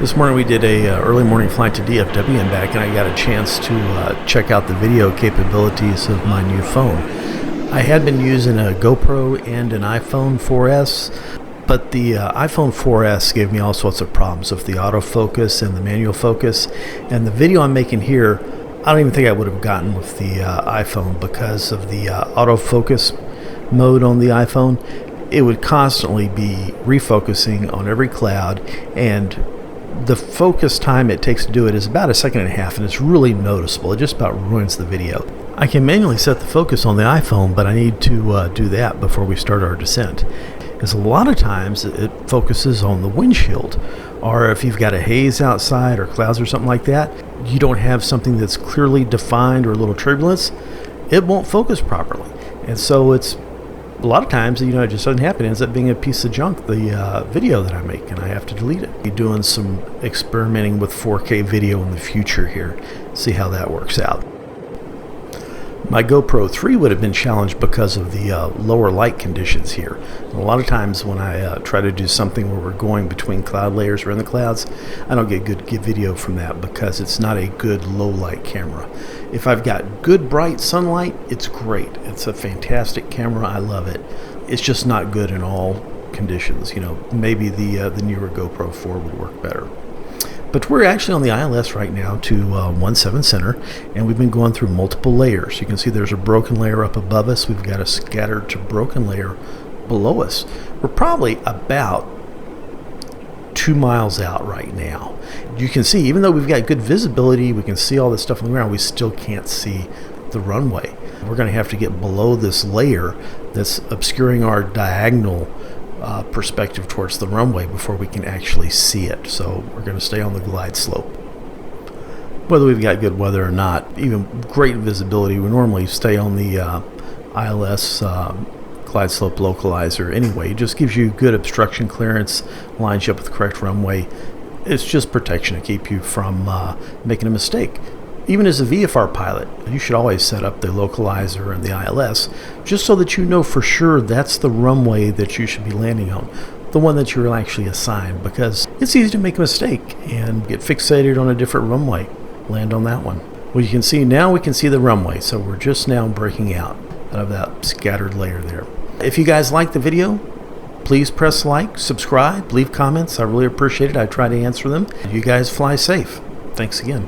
This morning we did a early morning flight to DFW and back, and I got a chance to check out the video capabilities of my new phone. I had been using a GoPro and an iPhone 4S, but the iPhone 4S gave me all sorts of problems with the autofocus and the manual focus, and the video I'm making here I don't even think I would have gotten with the iPhone because of the autofocus mode on the iPhone. It would constantly be refocusing on every cloud, and the focus time it takes to do it is about 1.5 seconds, and it's really noticeable. It just about ruins the video. I can manually set the focus on the iPhone, but I need to do that before we start our descent. Because a lot of times it focuses on the windshield, or if you've got a haze outside or clouds or something like that, you don't have something that's clearly defined or a little turbulence, it won't focus properly. And so it's a lot of times, it just doesn't happen. It ends up being a piece of junk, the video that I make, and I have to delete it. Be doing some experimenting with 4K video in the future here, see how that works out. My GoPro 3 would have been challenged because of the lower light conditions here. And a lot of times when I try to do something where we're going between cloud layers or in the clouds, I don't get good video from that because it's not a good low light camera. If I've got good bright sunlight, it's great. It's a fantastic camera. I love it. It's just not good in all conditions. Maybe the newer GoPro 4 would work better. But we're actually on the ILS right now to 17 Center, and we've been going through multiple layers. You can see there's a broken layer up above us. We've got a scattered to broken layer below us. We're probably about 2 miles out right now. You can see, even though we've got good visibility, we can see all this stuff on the ground, we still can't see the runway. We're going to have to get below this layer that's obscuring our diagonal perspective towards the runway before we can actually see it. So we're going to stay on the glide slope. Whether we've got good weather or not, even great visibility, we normally stay on the ILS glide slope localizer anyway. It just gives you good obstruction clearance, lines you up with the correct runway. It's just protection to keep you from making a mistake. Even as a VFR pilot, you should always set up the localizer and the ILS just so that you know for sure that's the runway that you should be landing on, the one that you're actually assigned, because it's easy to make a mistake and get fixated on a different runway. Land on that one. Well, you can see now we can see the runway, so we're just now breaking out of that scattered layer there. If you guys like the video, please press like, subscribe, leave comments. I really appreciate it. I try to answer them. You guys fly safe. Thanks again.